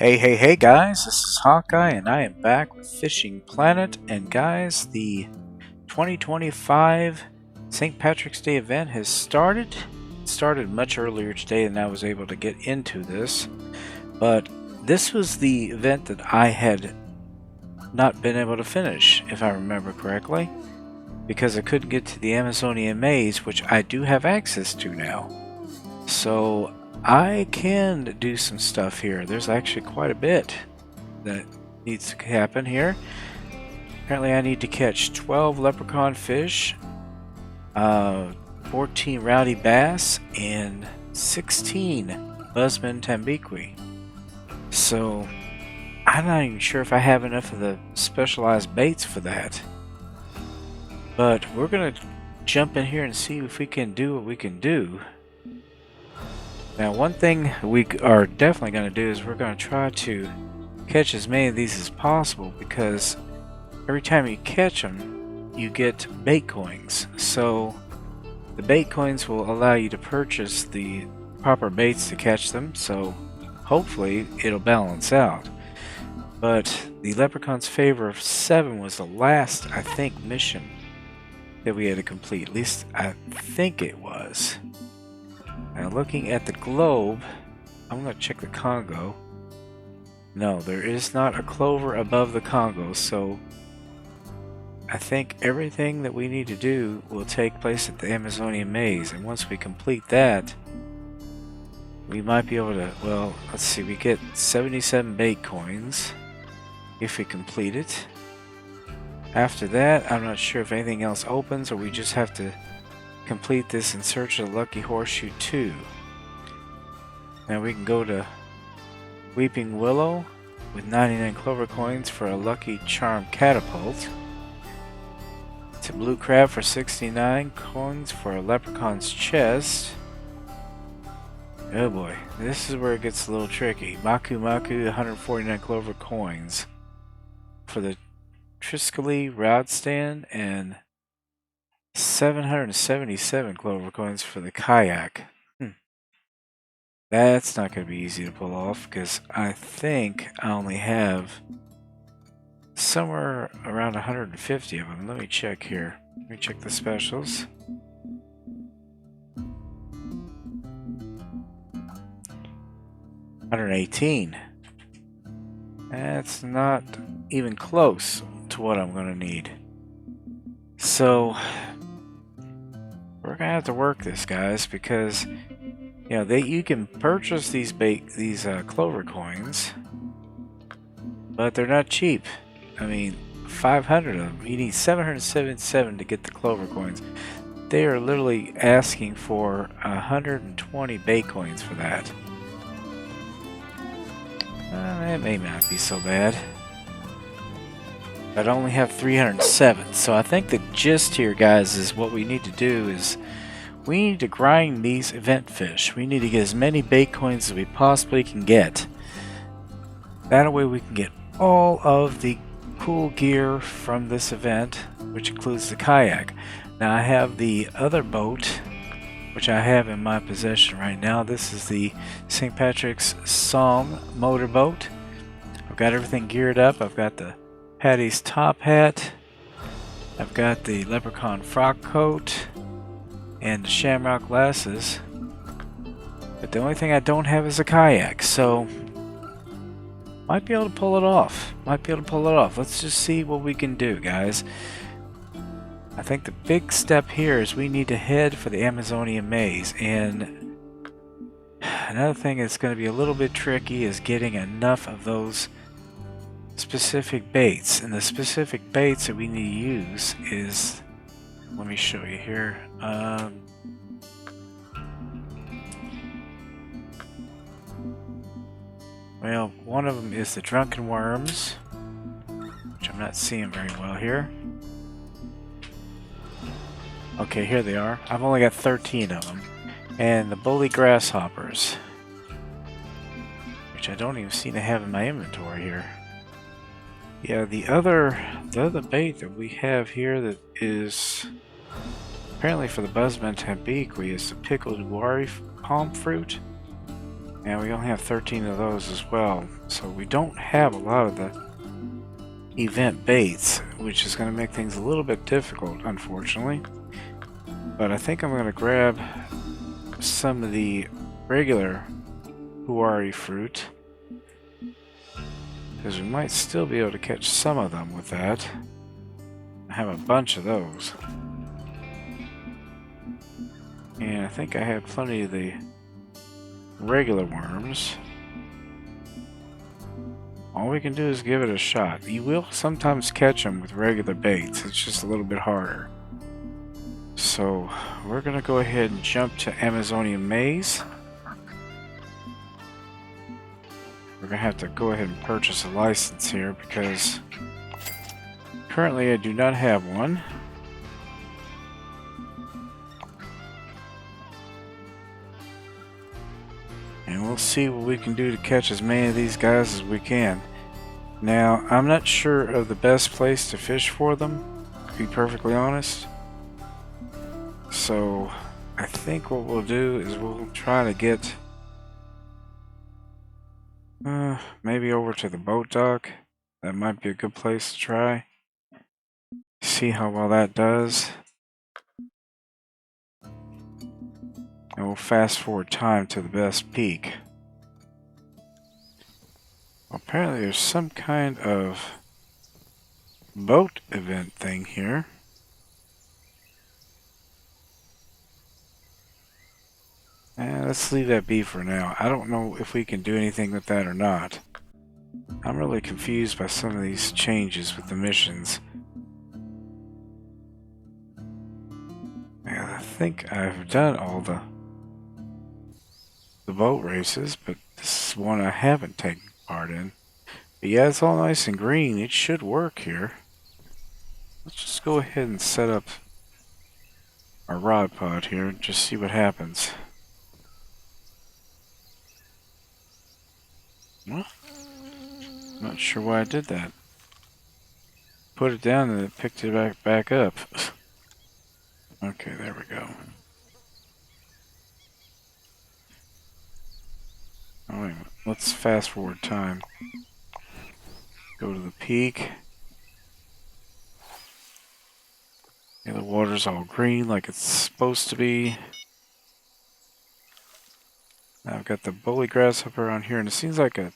Hey guys, this is Hawkeye and I am back with Fishing Planet, and guys, the 2025 St. Patrick's Day event has started. It started much earlier today than I was able to get into this, but this was the event that I had not been able to finish, if I remember correctly, because I couldn't get to the Amazonian maze, which I do have access to now. So I can do some stuff here. There's actually quite a bit that needs to happen here. Apparently I need to catch 12 leprechaun fish, 14 rowdy bass, and 16 Buzzman Tambaqui. So I'm not even sure if I have enough of the specialized baits for that. But we're going to jump in here and see if we can do what we can do. Now, one thing we are definitely going to do is we're going to try to catch as many of these as possible, because every time you catch them, you get bait coins. So the bait coins will allow you to purchase the proper baits to catch them, so hopefully it'll balance out. But the Leprechaun's Favor of 7 was the last, I think, mission that we had to complete. At least I think it was. Now, looking at the globe, I'm going to check the Congo. No, there is not a clover above the Congo, so I think everything that we need to do will take place at the Amazonian maze. And once we complete that, we might be able to, well, let's see, we get 77 bait coins if we complete it. After that, I'm not sure if anything else opens, or we just have to complete this in search of the Lucky Horseshoe 2. Now we can go to Weeping Willow with 99 Clover Coins for a Lucky Charm Catapult. To Blue Crab for 69 coins for a Leprechaun's Chest. Oh boy, this is where it gets a little tricky. Maku 149 Clover Coins for the Triscally Rod Stand, and 777 Clover Coins for the kayak. That's not going to be easy to pull off, because I think I only have somewhere around 150 of them. Let me check here. Let me check the specials. $118. That's not even close to what I'm going to need. So we're gonna have to work this, guys, because you know you can purchase these Clover Coins, but they're not cheap. I mean, 500 of them. You need 777 to get the Clover Coins. They are literally asking for 120 bait coins for that. That may not be so bad. But I only have 307, so I think the gist here, guys, is what we need to do is we need to grind these event fish. We need to get as many bait coins as we possibly can get. That way we can get all of the cool gear from this event, which includes the kayak. Now I have the other boat, which I have in my possession right now. This is the St. Patrick's Song motorboat. I've got everything geared up. I've got the Patty's top hat, I've got the leprechaun frock coat, and the shamrock glasses. But the only thing I don't have is a kayak, so might be able to pull it off. Let's just see what we can do, guys. I think the big step here is we need to head for the Amazonian maze, and another thing that's going to be a little bit tricky is getting enough of those specific baits. And the specific baits that we need to use is, let me show you here. Well, one of them is the drunken worms, which I'm not seeing very well here. Okay, here they are. I've only got 13 of them. And the bully grasshoppers, which I don't even seem to have in my inventory here. Yeah, the other bait that we have here that is apparently for the Buzzman Tambaqui is the pickled wari palm fruit. And we only have 13 of those as well. So we don't have a lot of the event baits, which is going to make things a little bit difficult, unfortunately. But I think I'm going to grab some of the regular wari fruit, because we might still be able to catch some of them with that. I have a bunch of those. And I think I have plenty of the regular worms. All we can do is give it a shot. You will sometimes catch them with regular baits. It's just a little bit harder. So we're going to go ahead and jump to Amazonian Maze. We're going to have to go ahead and purchase a license here because currently I do not have one. And we'll see what we can do to catch as many of these guys as we can. Now, I'm not sure of the best place to fish for them, to be perfectly honest. So, I think what we'll do is we'll try to get maybe over to the boat dock. That might be a good place to try. See how well that does. And we'll fast forward time to the best peak. Apparently there's some kind of boat event thing here. Let's leave that be for now. I don't know if we can do anything with that or not. I'm really confused by some of these changes with the missions. I think I've done all the boat races, but this is one I haven't taken part in. But yeah, it's all nice and green. It should work here. Let's just go ahead and set up our rod pod here and just see what happens. Well, not sure why I did that. Put it down and it picked it back up. Okay, there we go. Alright, let's fast forward time. Go to the peak. Yeah, the water's all green like it's supposed to be. Now I've got the bully grasshopper on here, and it seems like a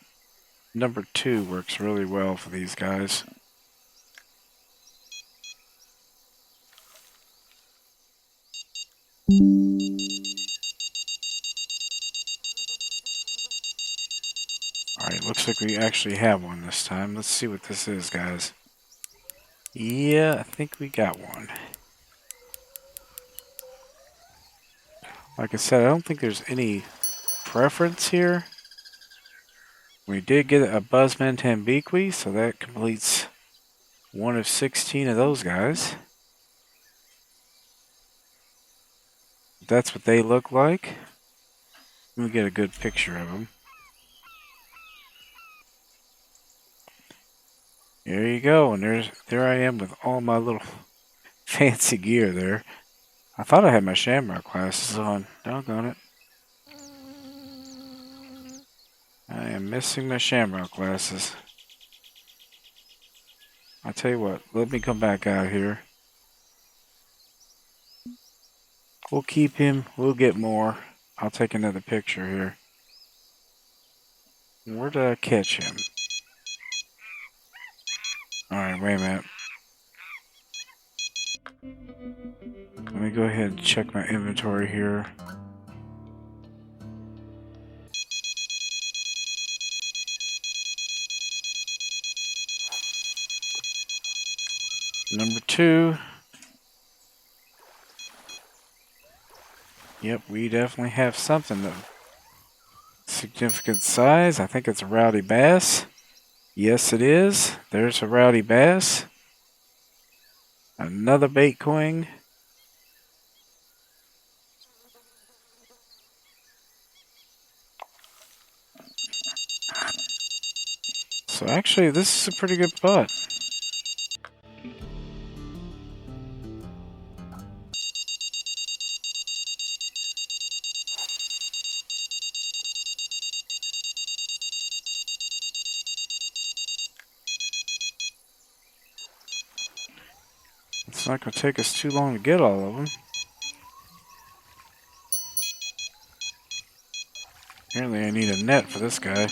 number 2 works really well for these guys. Alright, looks like we actually have one this time. Let's see what this is, guys. Yeah, I think we got one. Like I said, I don't think there's any preference here. We did get a Buzzman Tambaqui, so that completes one of 16 of those guys. That's what they look like. Let me get a good picture of them. There you go, and there I am with all my little fancy gear there. I thought I had my shamrock glasses on. Doggone it. I am missing my shamrock glasses. I'll tell you what, let me come back out here. We'll keep him, we'll get more. I'll take another picture here. Where did I catch him? Alright, wait a minute. Let me go ahead and check my inventory here. Number 2. Yep, we definitely have something of significant size. I think it's a rowdy bass. Yes, it is. There's a rowdy bass. Another bait coin. So actually, this is a pretty good spot. It's not going to take us too long to get all of them. Apparently I need a net for this guy.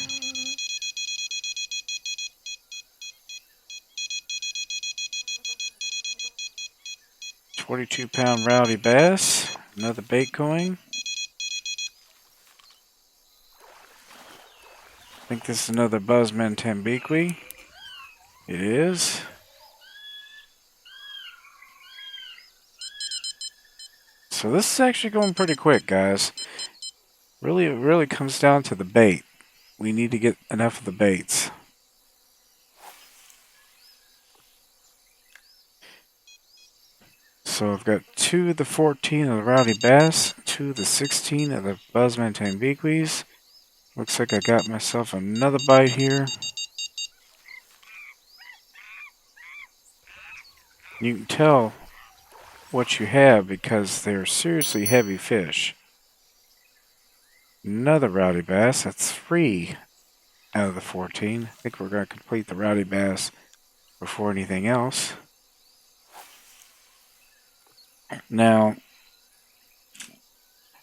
£22 rowdy bass. Another bait coin. I think this is another Buzzman Tambaqui. It is. So this is actually going pretty quick, guys. It really comes down to the bait. We need to get enough of the baits. So I've got 2 of the 14 of the rowdy bass, 2 of the 16 of the Buzzman Tambaquis. Looks like I got myself another bite here. You can tell what you have because they're seriously heavy fish. Another rowdy bass. That's 3 out of the 14. I think we're going to complete the rowdy bass before anything else. Now,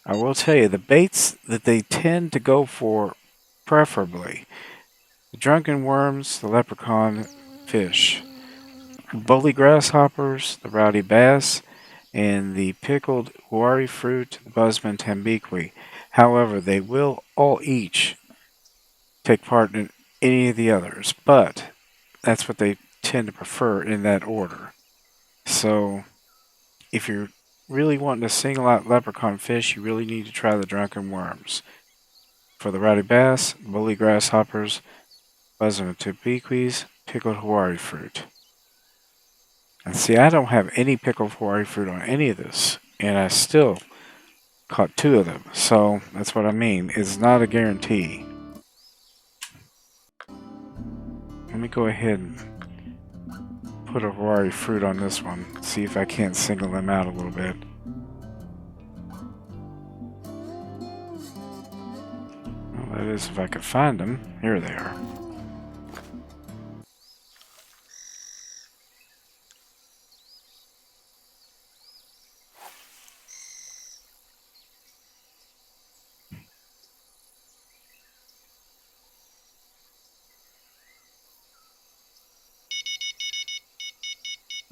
I will tell you, the baits that they tend to go for preferably, the drunken worms, the leprechaun fish, bully grasshoppers, the rowdy bass, and the pickled wari fruit, the Buzzman Tambaqui. However, they will all each take part in any of the others, but that's what they tend to prefer in that order. So, if you're really wanting to single out leprechaun fish, you really need to try the drunken worms. For the rowdy bass, bully grasshoppers, Buzzman Tambaquis, pickled wari fruit. And see, I don't have any pickled wari fruit on any of this, and I still caught 2 of them. So that's what I mean. It's not a guarantee. Let me go ahead and put a wari fruit on this one. See if I can't single them out a little bit. Well, that is if I could find them. Here they are.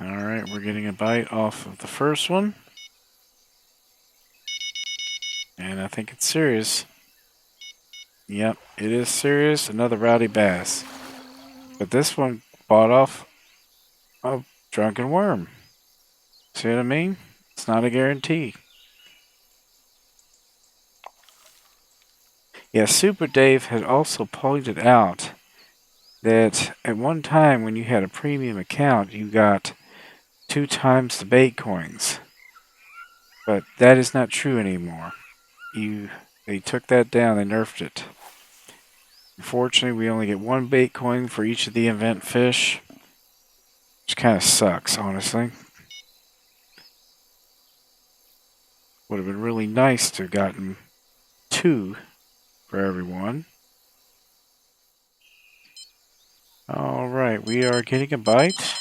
Alright, we're getting a bite off of the first one. And I think it's serious. Yep, it is serious. Another rowdy bass. But this one bought off a drunken worm. See what I mean? It's not a guarantee. Yeah, Super Dave had also pointed out that at one time when you had a premium account, you got 2 times the bait coins. But that is not true anymore. They took that down, they nerfed it. Unfortunately, we only get 1 bait coin for each of the event fish, which kind of sucks, honestly. Would have been really nice to have gotten 2 for everyone. Alright, we are getting a bite.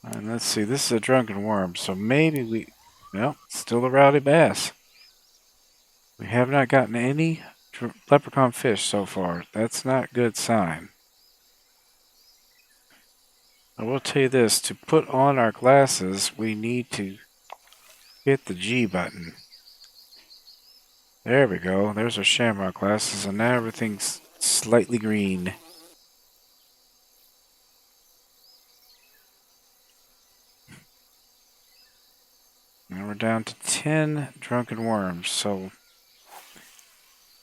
And let's see, this is a drunken worm, so maybe we... Well, still a rowdy bass. We have not gotten any leprechaun fish so far. That's not a good sign. I will tell you this, to put on our glasses, we need to hit the G button. There we go. There's our shamrock glasses, and now everything's slightly green. And we're down to 10 drunken worms, so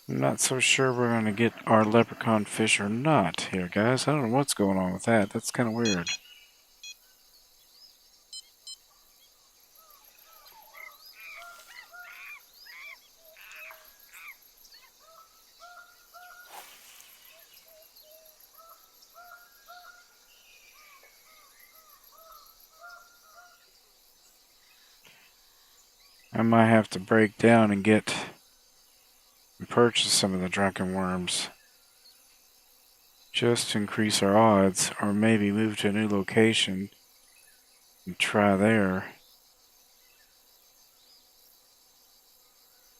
I'm not so sure we're going to get our leprechaun fish or not here, guys. I don't know what's going on with that. That's kind of weird. I might have to break down and purchase some of the drunken worms just to increase our odds, or maybe move to a new location and try there.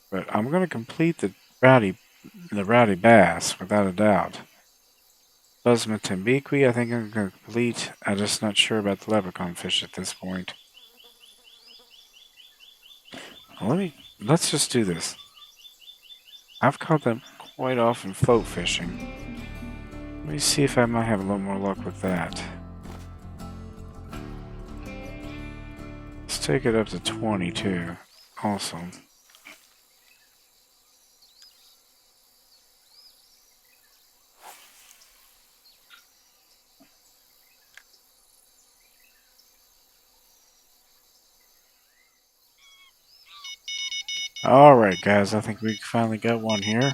But I'm going to complete the rowdy bass without a doubt. Buzzman Tambaqui, I think I'm going to complete. I'm just not sure about the leprechaun fish at this point. Let's just do this. I've caught them quite often float fishing. Let me see if I might have a little more luck with that. Let's take it up to 22. Awesome. Alright guys, I think we finally got one here.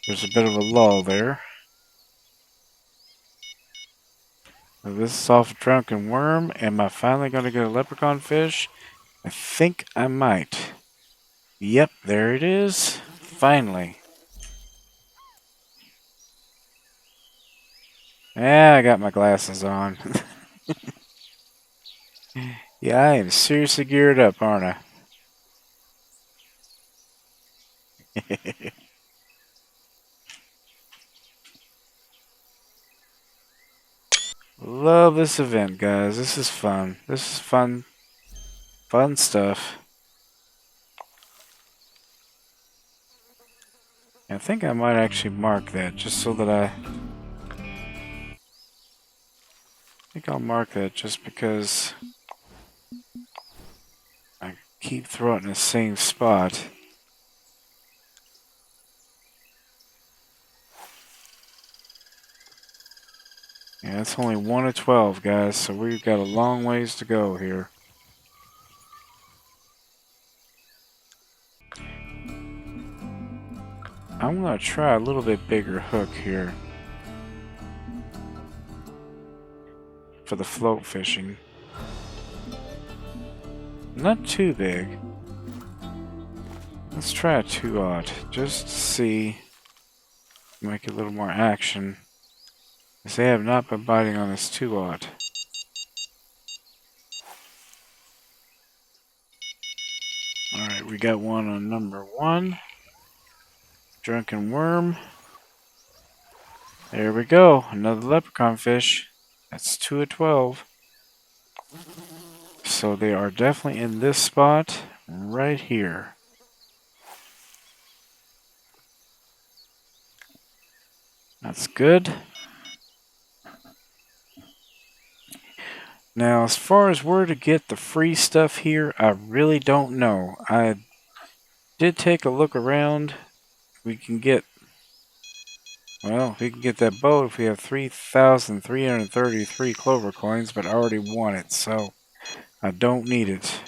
There's a bit of a lull there. So this is off a drunken worm. Am I finally going to get a leprechaun fish? I think I might. Yep, there it is. Finally. Yeah, I got my glasses on. Yeah, I am seriously geared up, aren't I? Love this event, guys. This is fun. This is fun stuff. I think I might actually mark that just so that I think I'll mark that just because I keep throwing it in the same spot. Yeah, it's only 1 of 12, guys, so we've got a long ways to go here. I'm going to try a little bit bigger hook here for the float fishing. Not too big. Let's try a 2/0 just to see, make a little more action, as they have not been biting on this 2/0. Alright, we got one on number 1. Drunken worm. There we go. Another leprechaun fish. That's 2 of 12. So they are definitely in this spot right here. That's good. Now, as far as where to get the free stuff here, I really don't know. I did take a look around. We can get that boat if we have 3,333 Clover Coins, but I already won it, so I don't need it.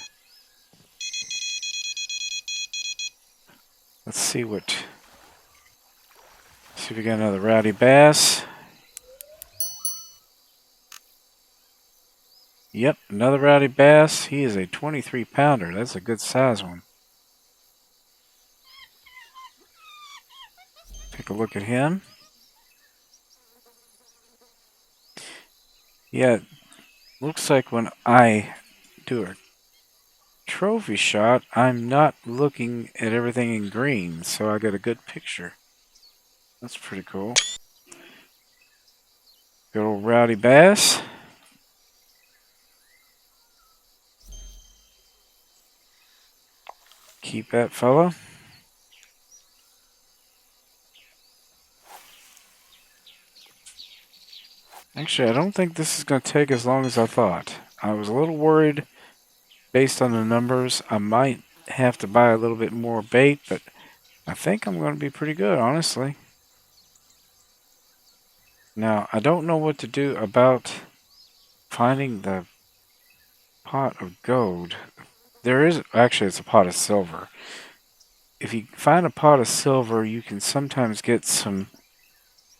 Let's see if we got another rowdy bass. Yep, another rowdy bass. He is a 23-pounder. That's a good size one. Take a look at him. Yeah, looks like when I do a trophy shot, I'm not looking at everything in green, so I get a good picture. That's pretty cool. Good old rowdy bass. Keep that fella. Actually, I don't think this is going to take as long as I thought. I was a little worried based on the numbers, I might have to buy a little bit more bait, but I think I'm going to be pretty good, honestly. Now, I don't know what to do about finding the pot of gold. There is, actually, it's a pot of silver. If you find a pot of silver, you can sometimes get some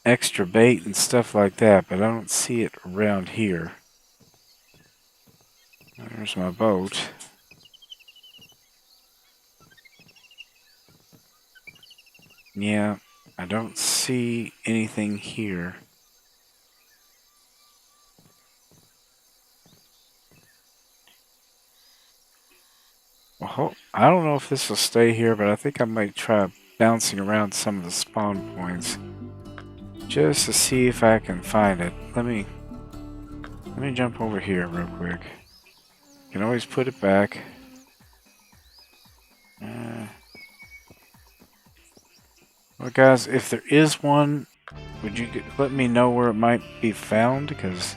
extra bait and stuff like that, but I don't see it around here. There's my boat. Yeah, I don't see anything here. Well, I don't know if this will stay here, but I think I might try bouncing around some of the spawn points just to see if I can find it. Let me jump over here real quick. You can always put it back. Well, guys, if there is one, would you let me know where it might be found? Because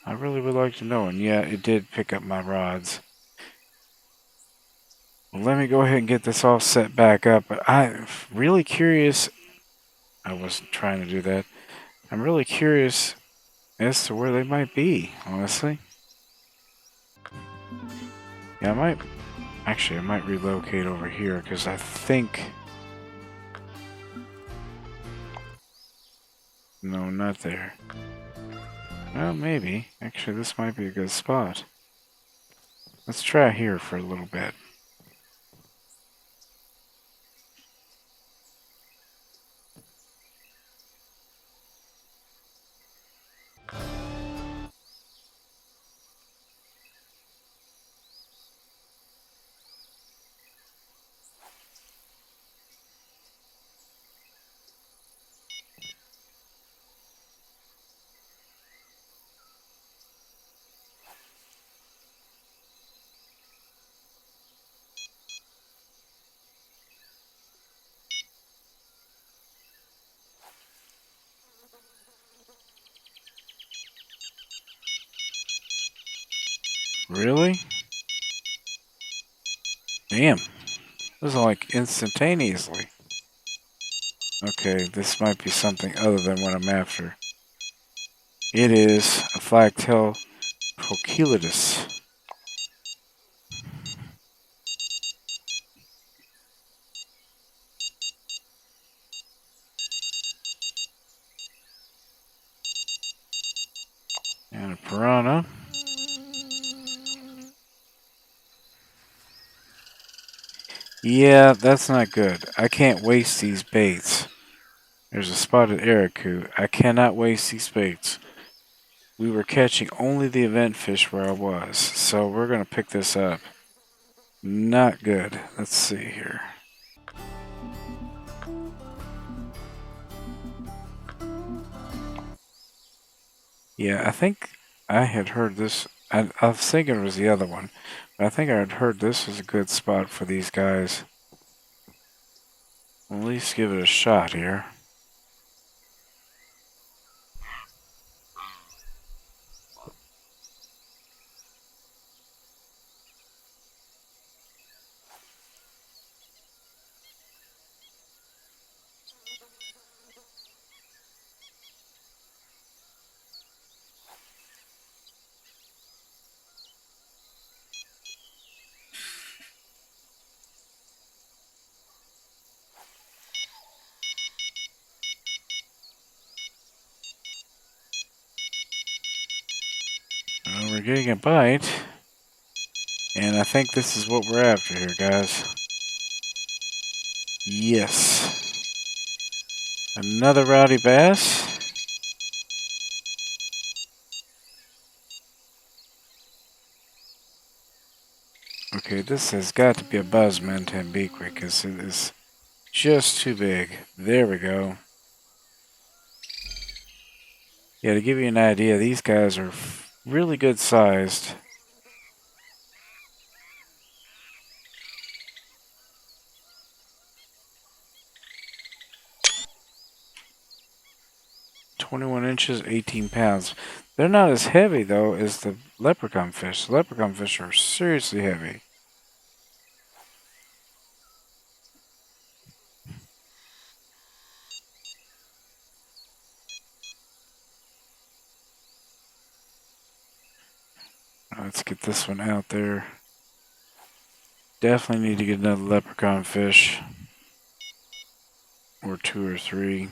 I really would like to know. And yeah, it did pick up my rods. Well, let me go ahead and get this all set back up. But I'm really curious. I wasn't trying to do that. I'm really curious as to where they might be, honestly. Yeah, I might relocate over here because I think... No, not there. Well, maybe. Actually, this might be a good spot. Let's try here for a little bit. Really? Damn. This is like instantaneously. Okay, this might be something other than what I'm after. It is a flagtail Proculidus. And a piranha. Yeah, that's not good. I can't waste these baits. There's a spotted Araku. I cannot waste these baits. We were catching only the event fish where I was, so we're going to pick this up. Not good. Let's see here. Yeah, I think I had heard this. I was thinking it was the other one, but I think I had heard this was a good spot for these guys. At least give it a shot here. Well, we're getting a bite, and I think this is what we're after here, guys. Yes. Another rowdy bass. Okay, this has got to be a Buzzman Tambaqui because it is just too big. There we go. Yeah, to give you an idea, these guys are really good sized. "21 inches, 18 pounds. They're not as heavy, though, as the leprechaun fish. The leprechaun fish are seriously heavy. Let's get this one out there. Definitely need to get another leprechaun fish. Or 2 or 3.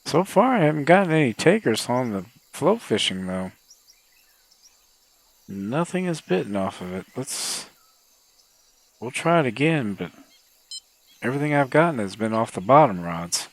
So far, I haven't gotten any takers on the float fishing, though. Nothing is bitten off of it. We'll try it again, but everything I've gotten has been off the bottom rods.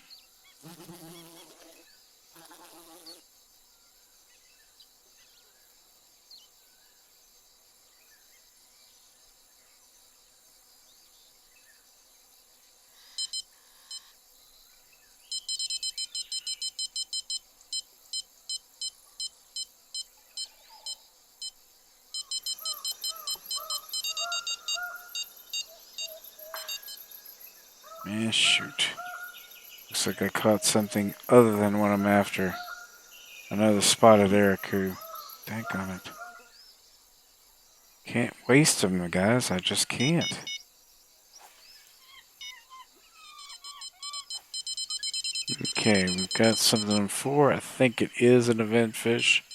Man, shoot. Looks like I caught something other than what I'm after. Another spotted aracu. Daggone it. Can't waste them, guys. I just can't. Okay, we've got something on 4. I think it is an event fish.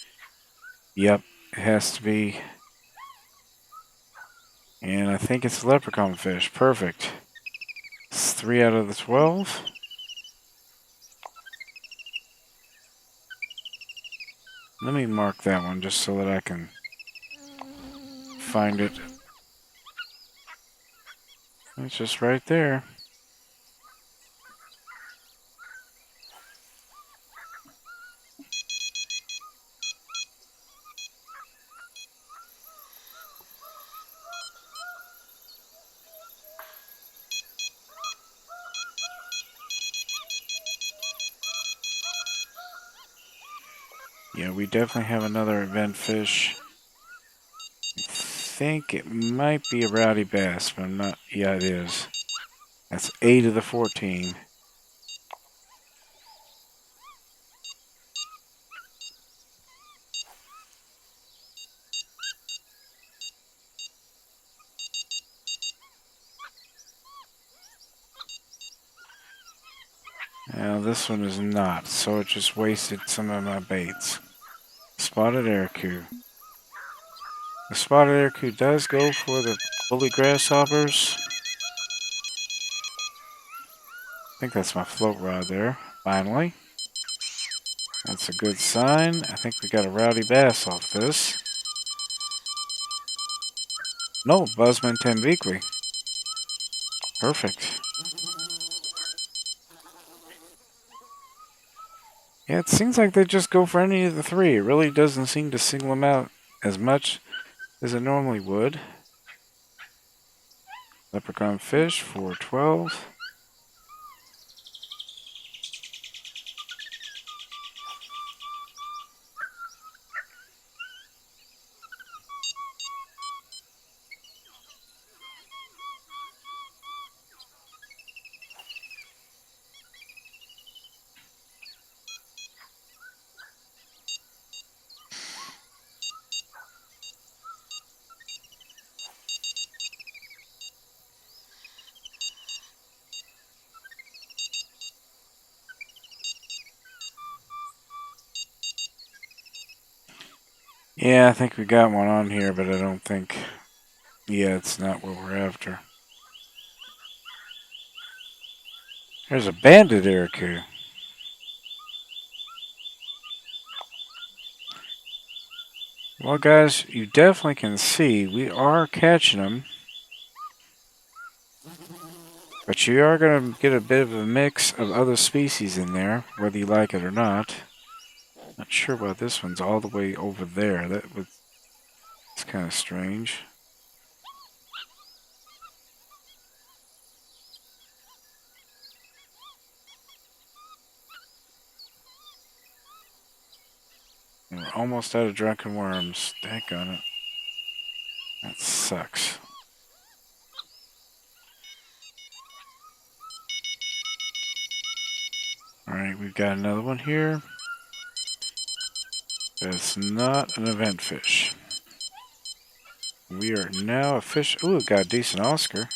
Yep, it has to be. And I think it's a leprechaun fish. Perfect. It's 3 out of the 12. Let me mark that one just so that I can find it. It's just right there. Yeah, we definitely have another event fish. I think it might be a rowdy bass, but I'm not. Yeah, it is. That's 8 of the 14. Now this one is not, so it just wasted some of my baits. Spotted aracu. The spotted aracu does go for the bully grasshoppers. I think that's my float rod there, finally. That's a good sign. I think we got a rowdy bass off this. No, Buzzman Tambaqui. Perfect. Yeah, it seems like they just go for any of the 3. It really doesn't seem to single them out as much as it normally would. Leprechaun fish for 12. Yeah, I think we got one on here, but I don't think... Yeah, it's not what we're after. There's a banded aracu. Well, guys, you definitely can see we are catching them. But you are going to get a bit of a mix of other species in there, whether you like it or not. Not sure why this one's all the way over there. It's kind of strange. We're almost out of drunken worms. Daggone it. That sucks. Alright, we've got another one here. But it's not an event fish. We are now a fish. Ooh, it got a decent Oscar.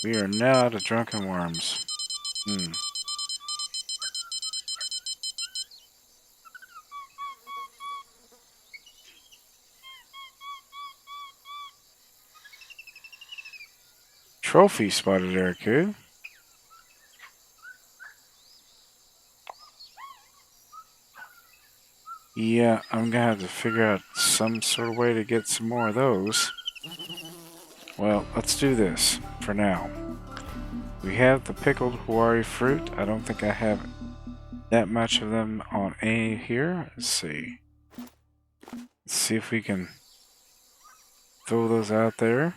We are now out of drunken worms. Trophy spotted Ericu. Yeah, I'm gonna have to figure out some sort of way to get some more of those. Well, let's do this for now. We have the pickled Huari fruit. I don't think I have that much of them on A here. Let's see. Let's see if we can throw those out there.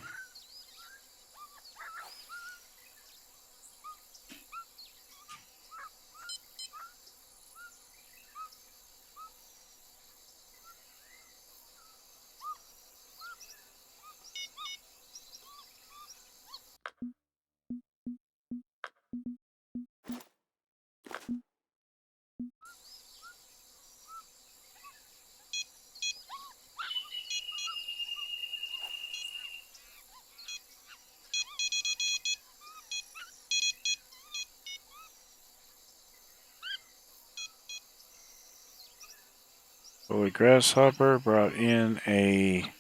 Holy grasshopper brought in a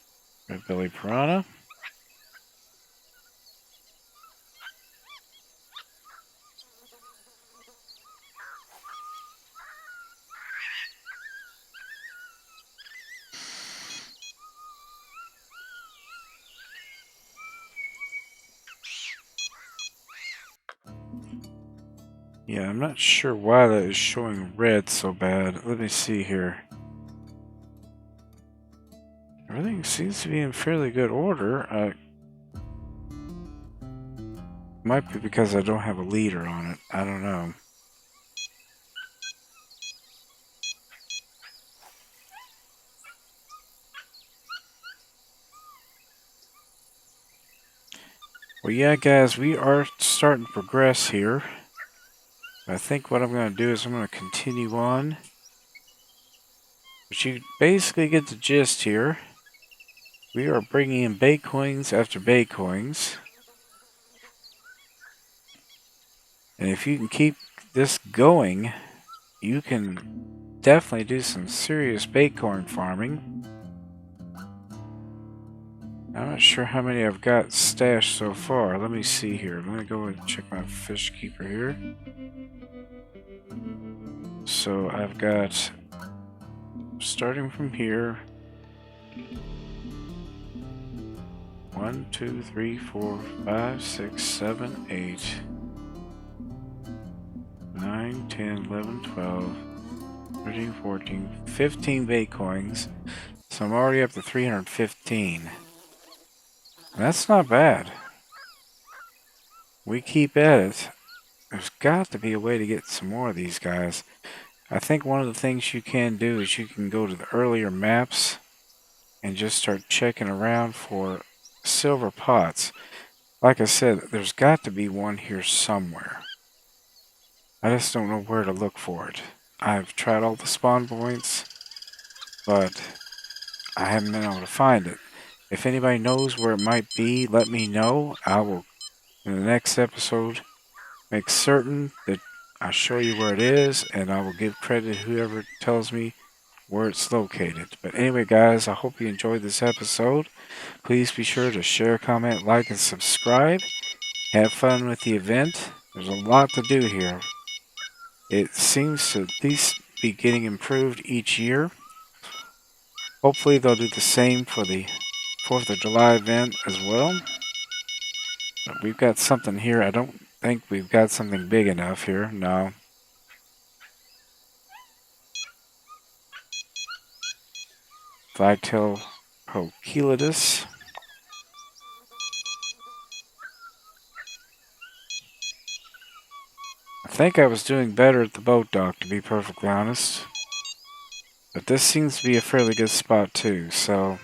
red belly piranha. Yeah, I'm not sure why that is showing red so bad. Let me see here. Everything seems to be in fairly good order. Might be because I don't have a leader on it. I don't know. Well, yeah, guys, we are starting to progress here. I think what I'm going to do is I'm going to continue on. But you basically get the gist here. We are bringing in bay coins after bay coins. And if you can keep this going, you can definitely do some serious Baitcorn farming. I'm not sure how many I've got stashed so far. Let me see here. Let me go and check my fish keeper here. So I've got, starting from here, 1, 2, 3, 4, 5, 6, 7, 8, 9, 10, 11, 12, 13, 14, 15 Baitcoins. So I'm already up to 315. That's not bad. We keep at it. There's got to be a way to get some more of these guys. I think one of the things you can do is you can go to the earlier maps and just start checking around for silver pots. Like I said, there's got to be one here somewhere. I just don't know where to look for it. I've tried all the spawn points, but I haven't been able to find it. If anybody knows where it might be, let me know. I will, in the next episode, make certain that I show you where it is, and I will give credit to whoever tells me where it's located. But anyway, guys, I hope you enjoyed this episode. Please be sure to share, comment, like, and subscribe. Have fun with the event. There's a lot to do here. It seems to at least be getting improved each year. Hopefully they'll do the same for the 4th of July event as well. But we've got something here. I don't think we've got something big enough here. No. Flagtail Procelidus. I think I was doing better at the boat dock, to be perfectly honest. But this seems to be a fairly good spot too, so...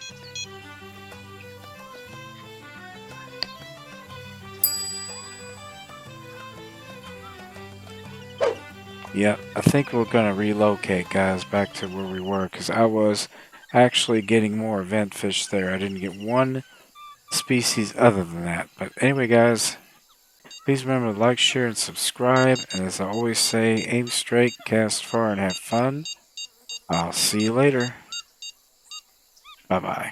Yeah, I think we're going to relocate, guys, back to where we were, because I was actually getting more event fish there. I didn't get one species other than that. But anyway, guys, please remember to like, share, and subscribe. And as I always say, aim straight, cast far, and have fun. I'll see you later. Bye-bye.